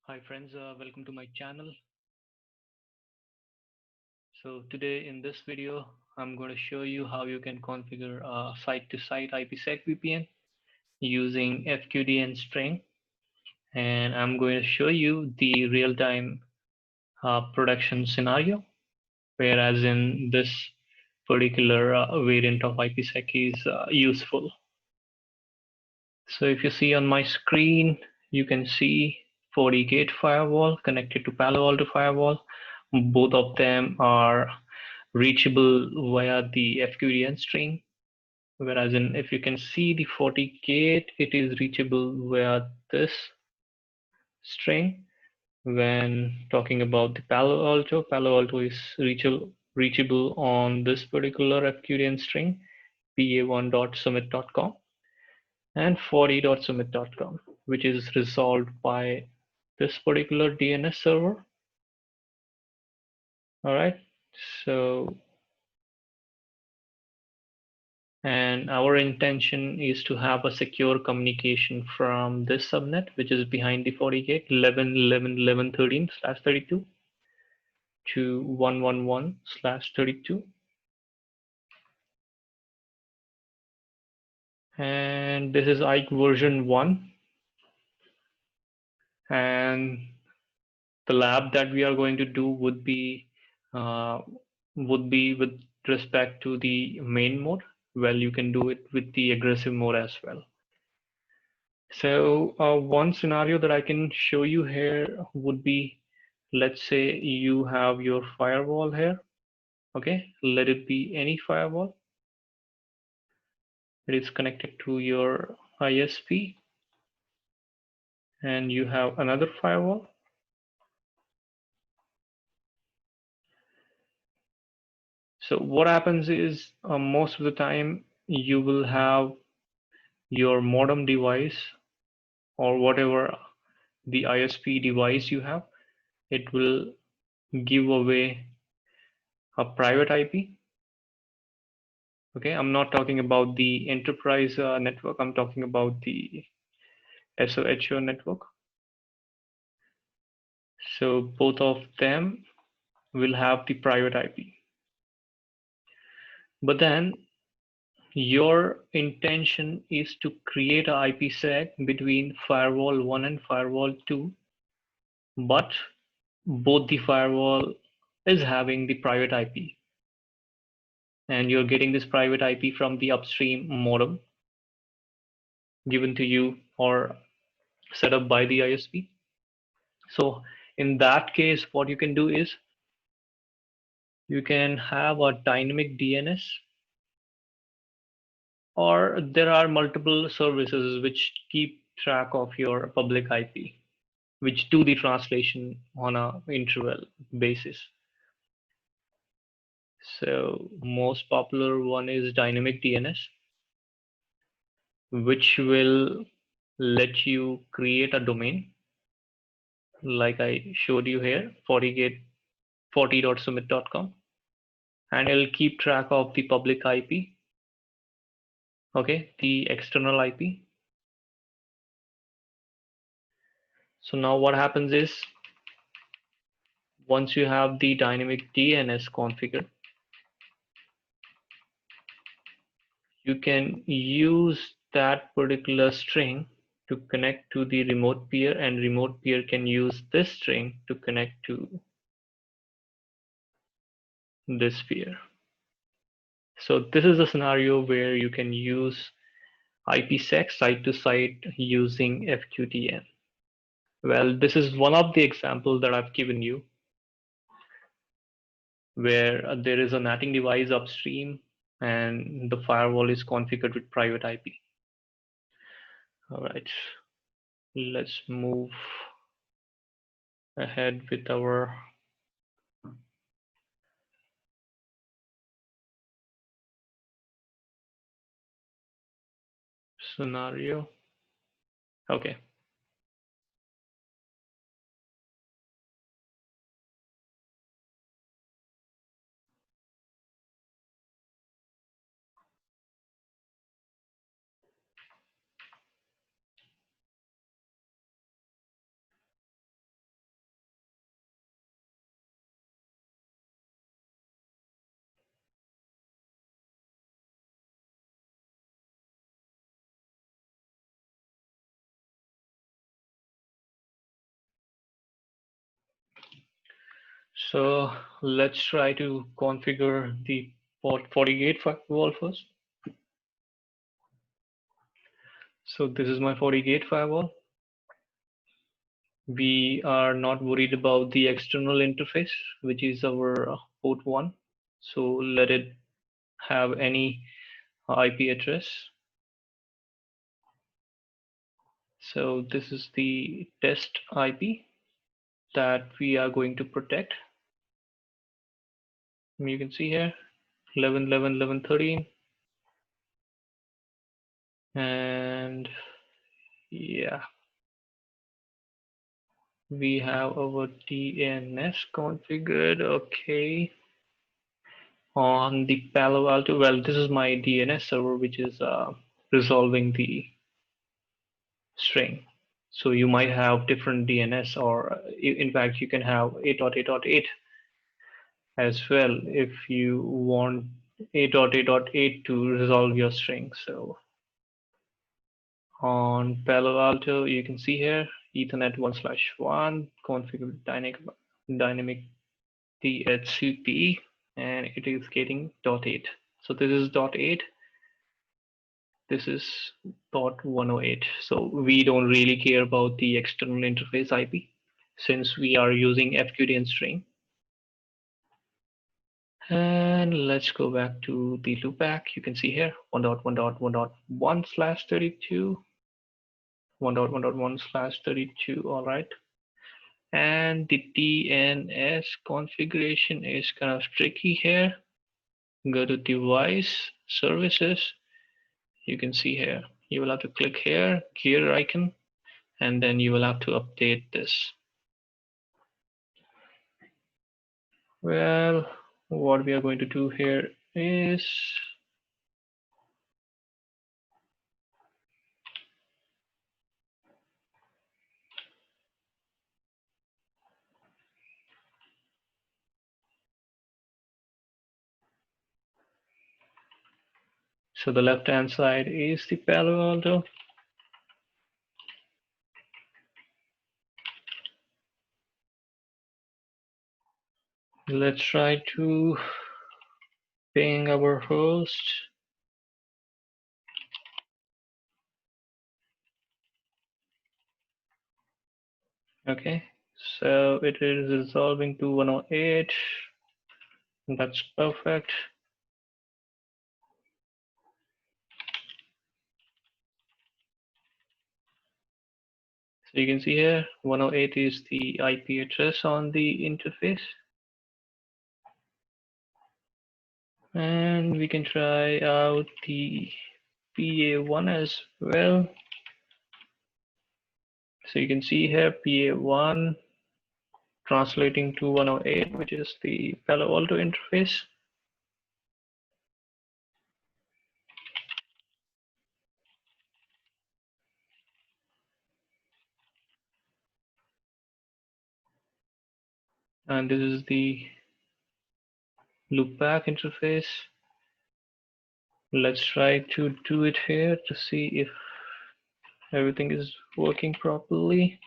Hi friends, welcome to my channel. So today in this video, I'm going to show you how you can configure a site-to-site IPsec VPN using FQDN string. And I'm going to show you the real-time production scenario, whereas in this particular variant of IPsec is useful. So if you see on my screen, you can see FortiGate Firewall connected to Paloalto Firewall. Both of them are reachable via the FQDN string, whereas if you can see the FortiGate, it is reachable via this string. When talking about the Palo Alto is reachable on this particular FQDN string, pa1.summit.com and 40.summit.com, which is resolved by this particular DNS server. All right, so and our intention is to have a secure communication from this subnet, which is behind the FortiGate 11.11.11.13/32 to 111/32. And this is IKE version 1. And the lab that we are going to do would be with respect to the main mode. Well, you can do it with the aggressive mode as well. So one scenario that I can show you here would be, let's say you have your firewall here. Okay, let it be any firewall. It is connected to your ISP, and you have another firewall. So what happens is most of the time you will have your modem device or whatever the ISP device you have, it will give away a private IP. Okay, I'm not talking about the enterprise network. I'm talking about the SOHO network. So both of them will have the private IP. But then your intention is to create an IPsec between firewall 1 and firewall 2, but both the firewall is having the private IP, and you're getting this private IP from the upstream modem given to you or set up by the ISP. So in that case, what you can do is you can have a dynamic DNS, or there are multiple services which keep track of your public IP, which do the translation on a interval basis. So most popular one is dynamic DNS, which will let you create a domain like I showed you here, FortiGate 40.summit.com, and it'll keep track of the public IP, okay, the external IP. So now what happens is once you have the dynamic DNS configured, you can use that particular string to connect to the remote peer, and remote peer can use this string to connect to this peer. So this is a scenario where you can use IPsec site-to-site using FQDN. Well, this is one of the examples that I've given you where there is a NATing device upstream and the firewall is configured with private IP. All right, let's move ahead with our scenario. Okay. So let's try to configure the FortiGate firewall first. So this is my FortiGate firewall. We are not worried about the external interface, which is our port 1. So let it have any IP address. So this is the test IP that we are going to protect. You can see here 11.11.11.13, and yeah, we have our DNS configured. Okay, on the Palo Alto. Well, this is my DNS server, which is resolving the string. So you might have different DNS, or in fact, you can have 8.8.8 as well if you want 8.8.8 to resolve your string. So on Palo Alto, you can see here Ethernet 1/1 configure dynamic DHCP, and it is getting .8. So this is .8. This is .108. So we don't really care about the external interface IP since we are using FQDN string. And let's go back to the loopback. You can see here 1.1.1.1/32, 1.1.1/32. All right. And the DNS configuration is kind of tricky here. Go to device services. You can see here, you will have to click here, gear icon, and then you will have to update this. Well, what we are going to do here is so the left hand side is the Palo Alto. Let's try to ping our host. Okay, so it is resolving to 108. That's perfect. So you can see here 108 is the IP address on the interface. And we can try out the PA1 as well. So you can see here PA1 translating to 108, which is the Palo Alto interface. And this is the loopback interface. Let's try to do it here to see if everything is working properly.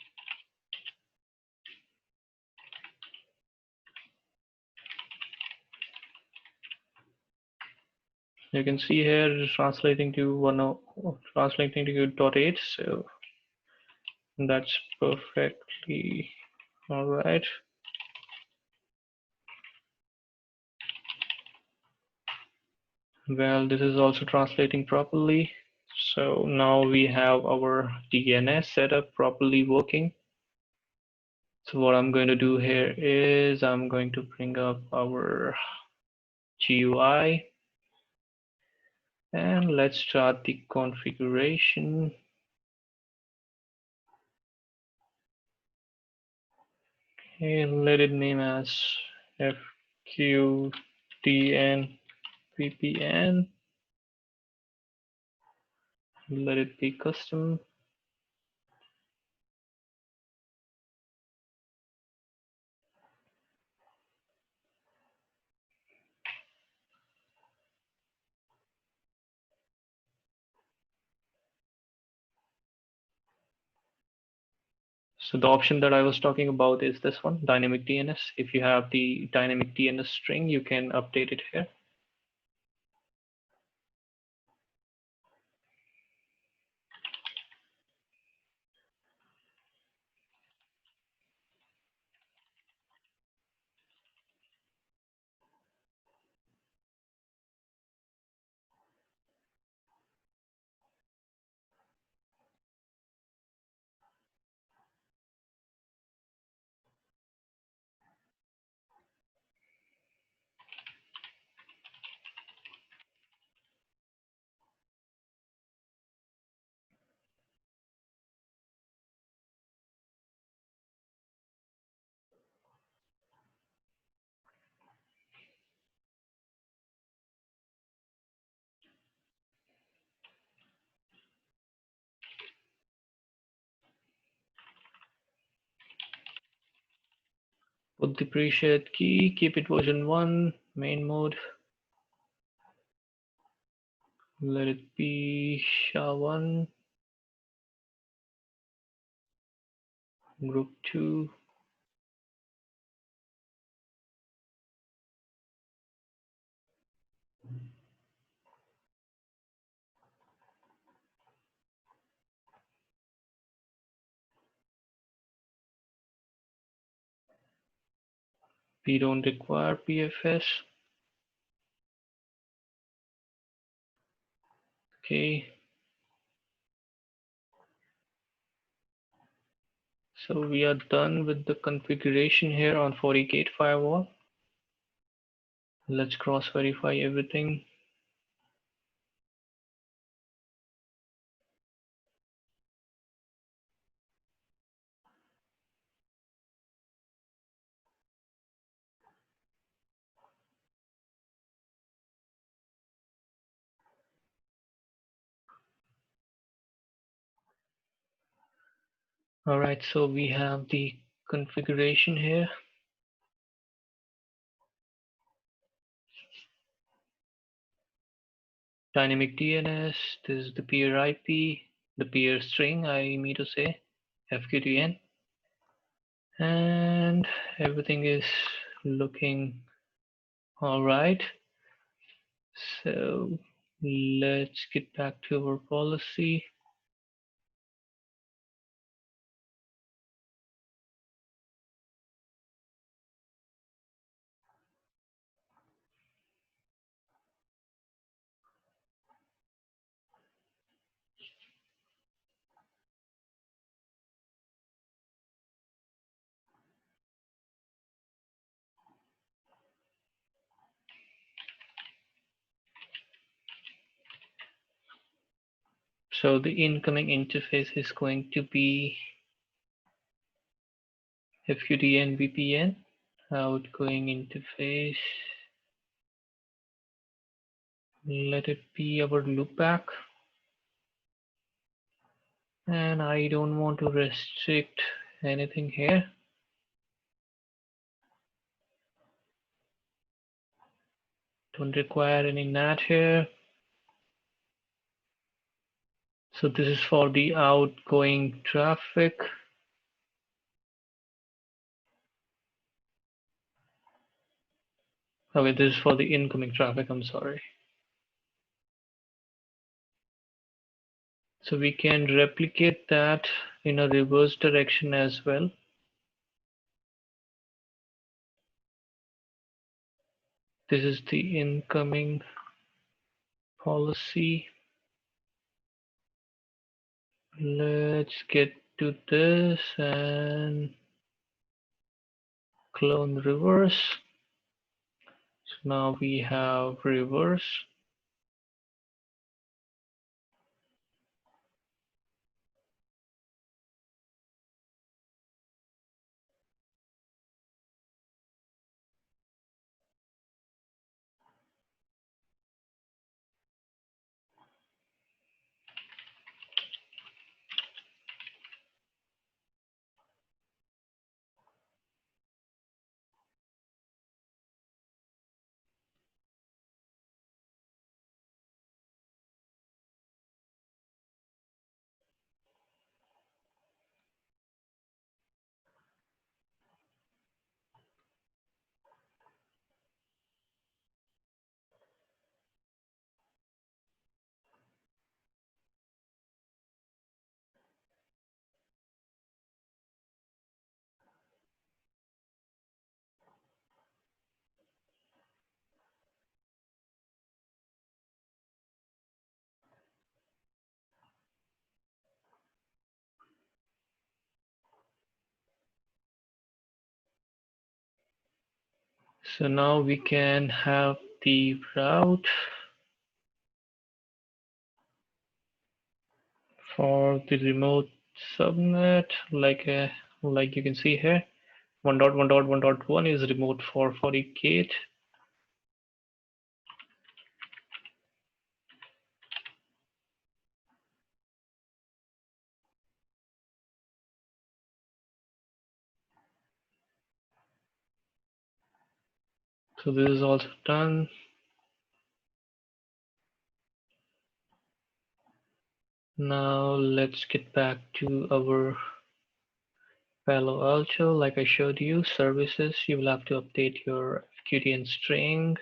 You can see here translating to translating to .8, so that's perfectly all right. Well, this is also translating properly. So now we have our DNS setup properly working. So what I'm going to do here is I'm going to bring up our GUI and let's start the configuration. Okay, let it name as FQDN VPN. Let it be custom. So the option that I was talking about is this one, dynamic DNS. If you have the dynamic DNS string, you can update it here. Put the pre-shared key, keep it version 1, main mode. Let it be SHA-1, group 2. We don't require PFS. Okay. So we are done with the configuration here on FortiGate Firewall. Let's cross-verify everything. All right, so we have the configuration here. Dynamic DNS, this is the peer IP, the peer string, I mean to say, FQDN. And everything is looking all right. So let's get back to our policy. So the incoming interface is going to be FQDN VPN. Outgoing interface, let it be our loopback. And I don't want to restrict anything here. Don't require any NAT here. So this is for the outgoing traffic. Okay, this is for the incoming traffic, I'm sorry. So we can replicate that in a reverse direction as well. This is the incoming policy. Let's get to this and clone reverse. So now we have reverse. So now we can have the route for the remote subnet, like you can see here. 1.1.1.1 is remote for FortiGate. So this is also done. Now let's get back to our Palo Alto. Like I showed you, services, you will have to update your FQDN string.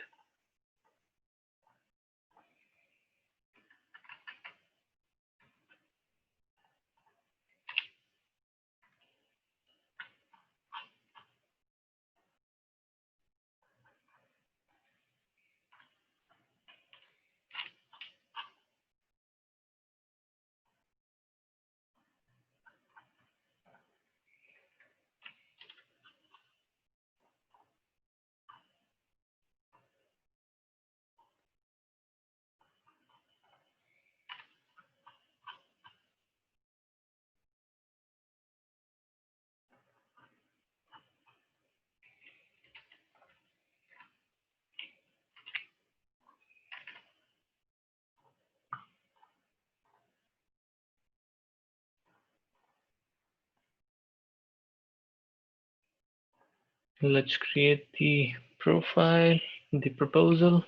Let's create the profile, the proposal.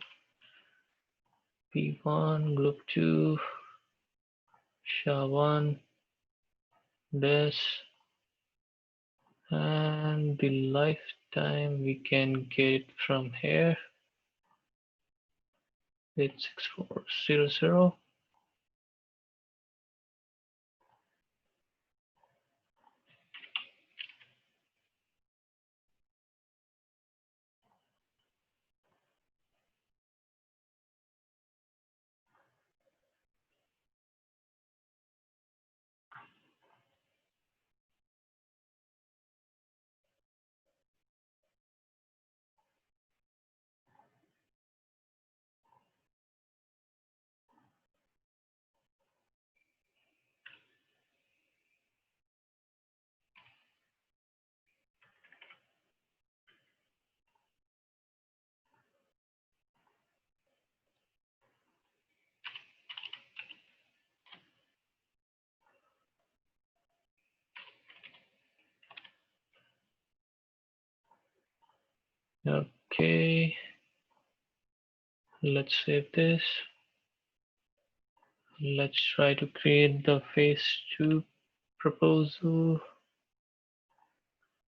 P1, group 2, SHA1, this, and the lifetime we can get from here. It's 6400. Okay, let's save this. Let's try to create the phase 2 proposal.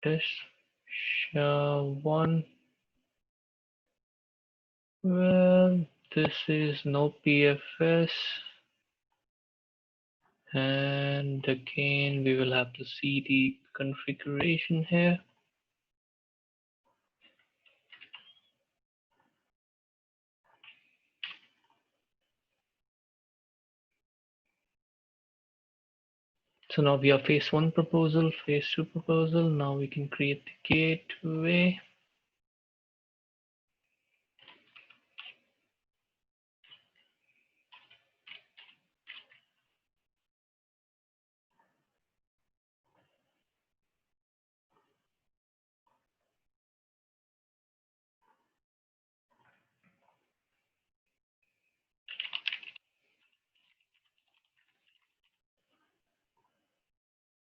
This SHA1. Well, this is no PFS. And again, we will have to see the configuration here. So now we have phase 1 proposal, phase 2 proposal. Now we can create the gateway.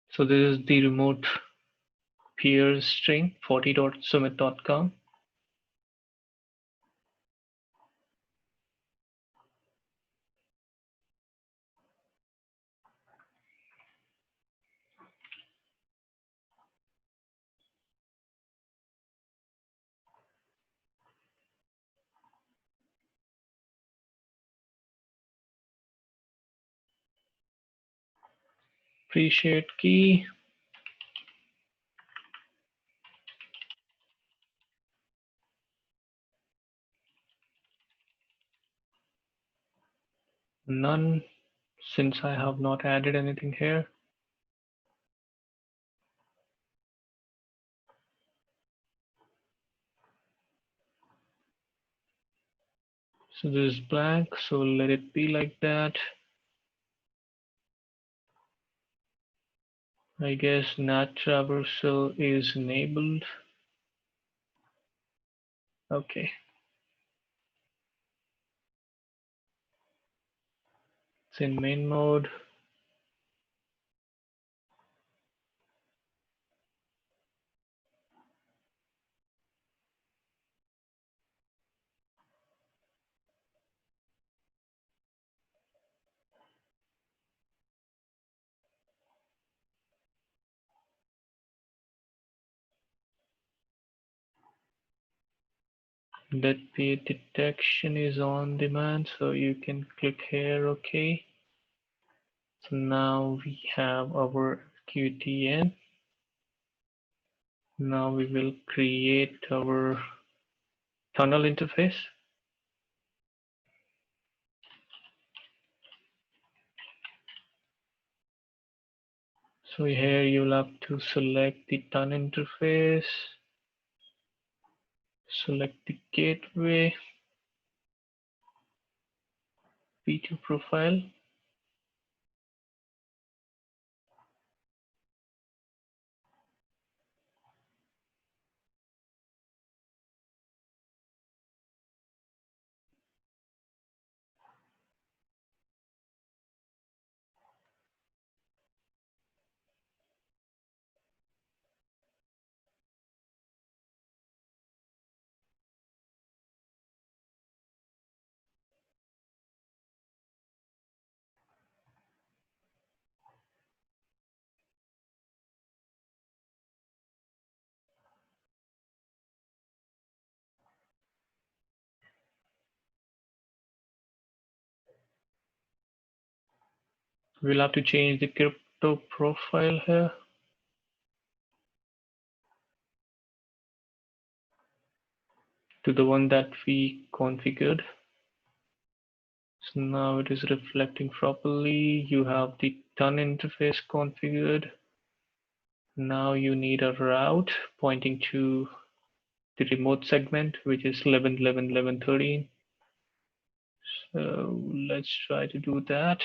So this is the remote peers string 40.summit.com. Pre-shared key. None, since I have not added anything here. So this is blank, so let it be like that. I guess NAT traversal is enabled. Okay, it's in main mode. That the detection is on demand, so you can click here, okay. So now we have our FQDN. Now we will create our tunnel interface. So here you'll have to select the tunnel interface, select the gateway, P2 profile. We'll have to change the crypto profile here to the one that we configured. So now it is reflecting properly. You have the tunnel interface configured. Now you need a route pointing to the remote segment, which is 11.11.11.13. So let's try to do that.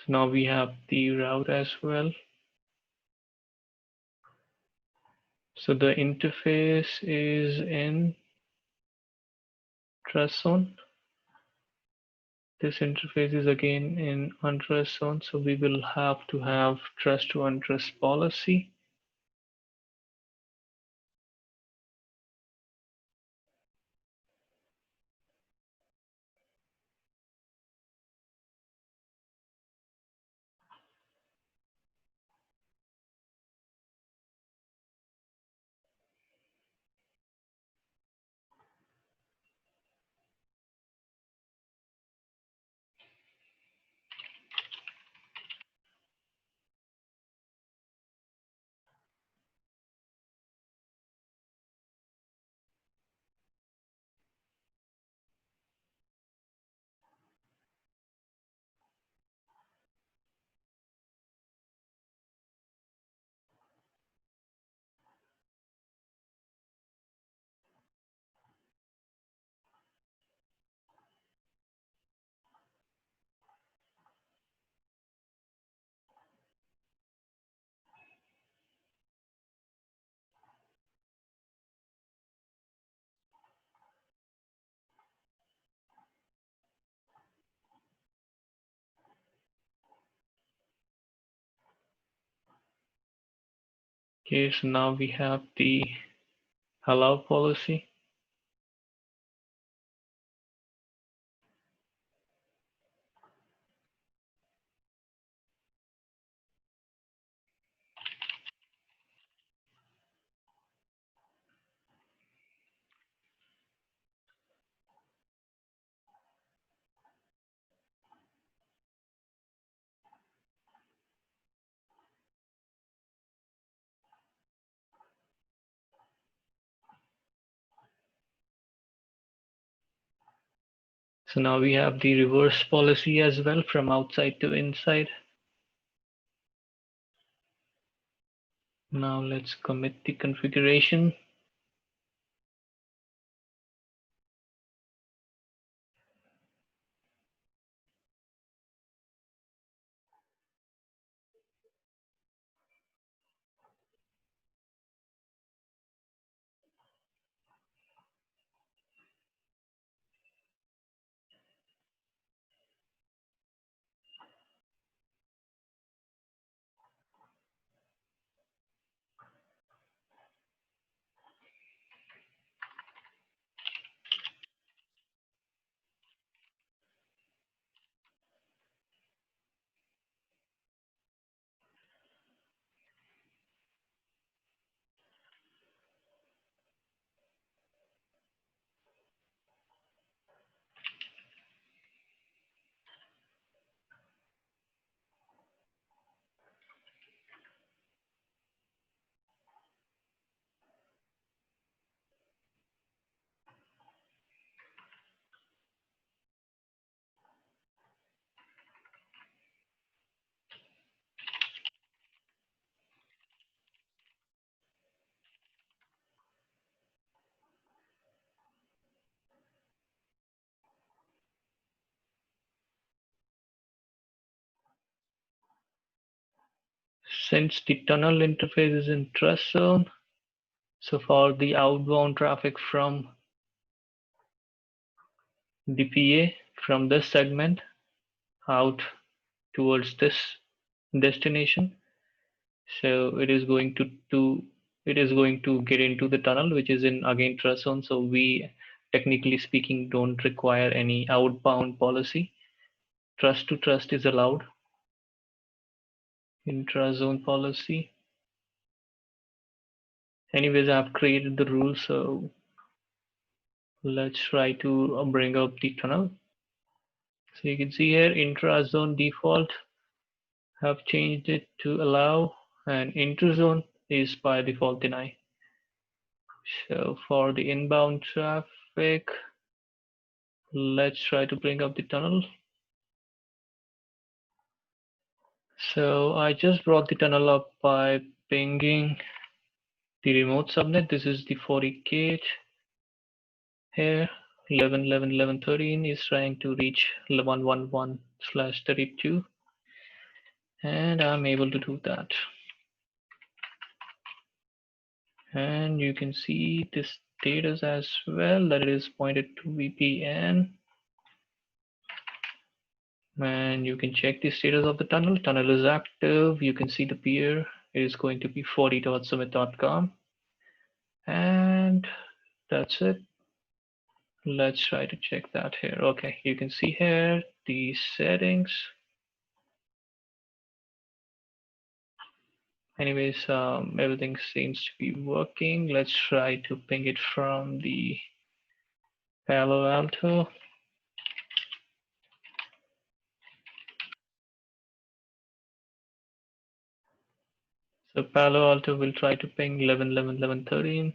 So now we have the route as well. So the interface is in trust zone. This interface is again in untrust zone, so we will have to have trust to untrust policy. Okay, so now we have the allow policy. So now we have the reverse policy as well from outside to inside. Now let's commit the configuration. Since the tunnel interface is in trust zone, so for the outbound traffic from the PA from this segment out towards this destination, so it is going to get into the tunnel, which is in again trust zone. So we, technically speaking, don't require any outbound policy. Trust to trust is allowed. Intra-zone policy. Anyways, I've created the rule, so let's try to bring up the tunnel. So you can see here, intra-zone default, have changed it to allow, and inter-zone is by default deny. So for the inbound traffic, let's try to bring up the tunnel. So I just brought the tunnel up by pinging the remote subnet. This is the FortiGate here. 11.11.11.13 is trying to reach 111/32, and I'm able to do that. And you can see this status as well, that it is pointed to VPN. And you can check the status of the tunnel. Tunnel is active. You can see the peer. It is going to be 40.summit.com. And that's it. Let's try to check that here. Okay, you can see here the settings. Anyways, everything seems to be working. Let's try to ping it from the Palo Alto. So Palo Alto will try to ping 11.11.11.13.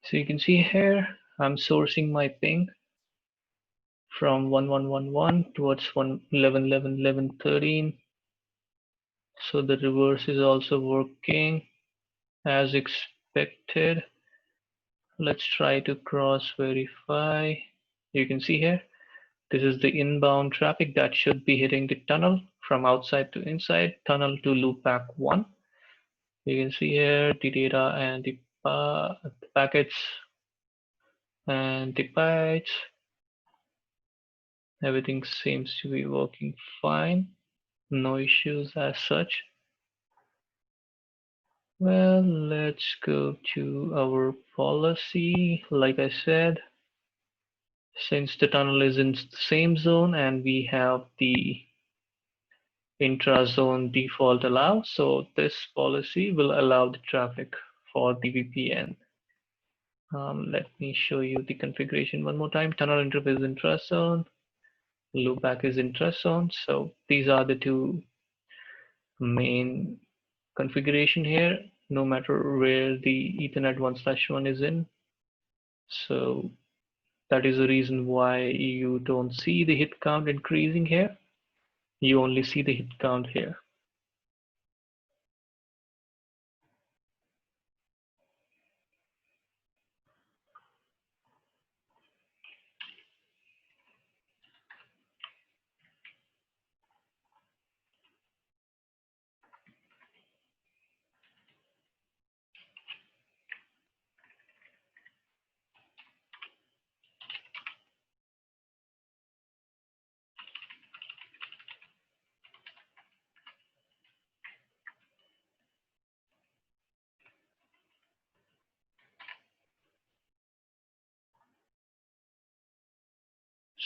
So you can see here, I'm sourcing my ping from 1111 towards 11.11.11.13. So the reverse is also working as expected. Let's try to cross verify. You can see here, this is the inbound traffic that should be hitting the tunnel from outside to inside, tunnel to loopback 1. You can see here the data and the packets and the bytes. Everything seems to be working fine. No issues as such. Well, let's go to our policy. Like I said, since the tunnel is in the same zone and we have the intra-zone default allow. So this policy will allow the traffic for the VPN. Let me show you the configuration one more time. Tunnel interface intra-zone, loopback is intra-zone. So these are the two main configuration here, no matter where the Ethernet 1/1 is in. So that is the reason why you don't see the hit count increasing here. You only see the hit count here.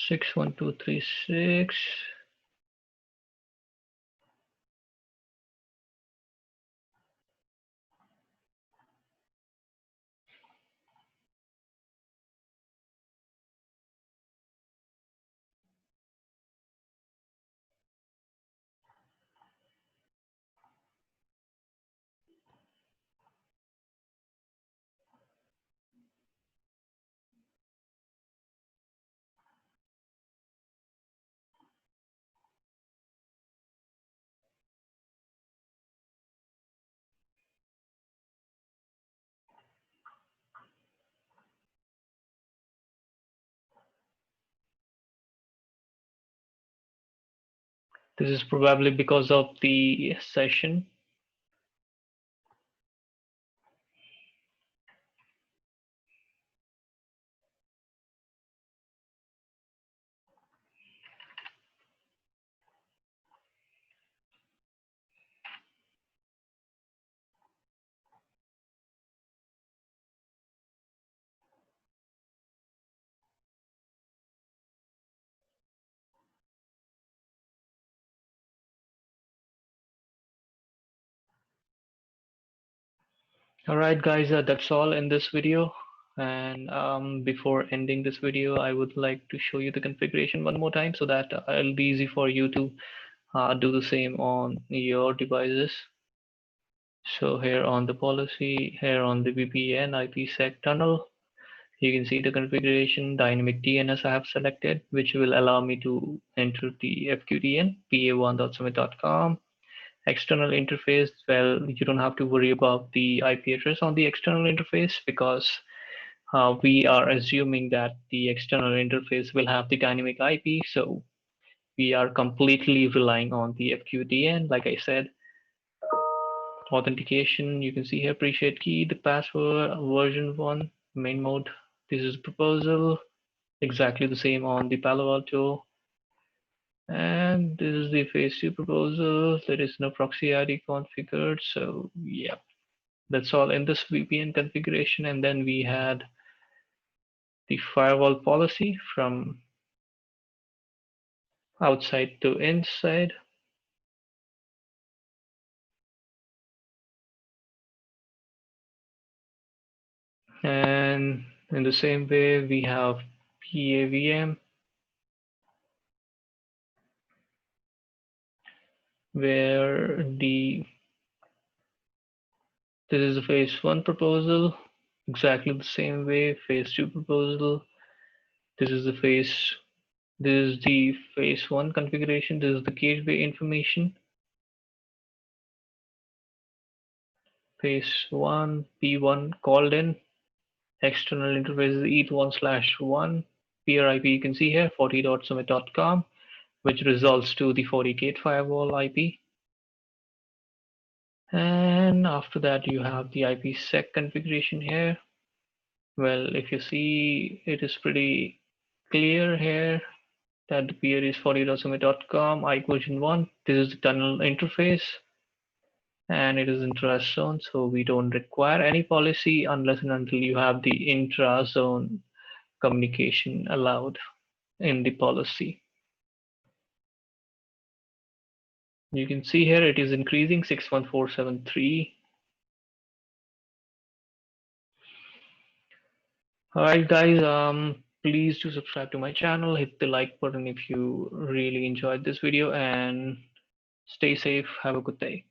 61236. This is probably because of the session. All right, guys, that's all in this video. And before ending this video, I would like to show you the configuration one more time so that it'll be easy for you to do the same on your devices. So here on the policy, here on the VPN IPsec tunnel, you can see the configuration. Dynamic DNS I have selected, which will allow me to enter the FQDN pa1.summit.com. External interface, well, you don't have to worry about the IP address on the external interface because we are assuming that the external interface will have the dynamic IP. So we are completely relying on the FQDN. Like I said, authentication, you can see here, appreciate key, the password, version 1, main mode. This is proposal, exactly the same on the Palo Alto. And this is the phase 2 proposal. There is no proxy ID configured. So yeah, that's all in this VPN configuration. And then we had the firewall policy from outside to inside. And in the same way, we have PAVM, where this is the phase 1 proposal, exactly the same way, phase 2 proposal. This is the phase 1 configuration. This is the gateway information. Phase 1, P1 called in. External interface is ETH1/1. Peer IP you can see here, 40.summit.com, which results to the FortiGate Firewall IP. And after that, you have the IPsec configuration here. Well, if you see, it is pretty clear here that the peer is 40.summit.com, IC version 1. This is the tunnel interface, and it is intra-zone, so we don't require any policy unless and until you have the intra-zone communication allowed in the policy. You can see here it is increasing 61473. All right, guys. Please do subscribe to my channel. Hit the like button if you really enjoyed this video, and stay safe. Have a good day.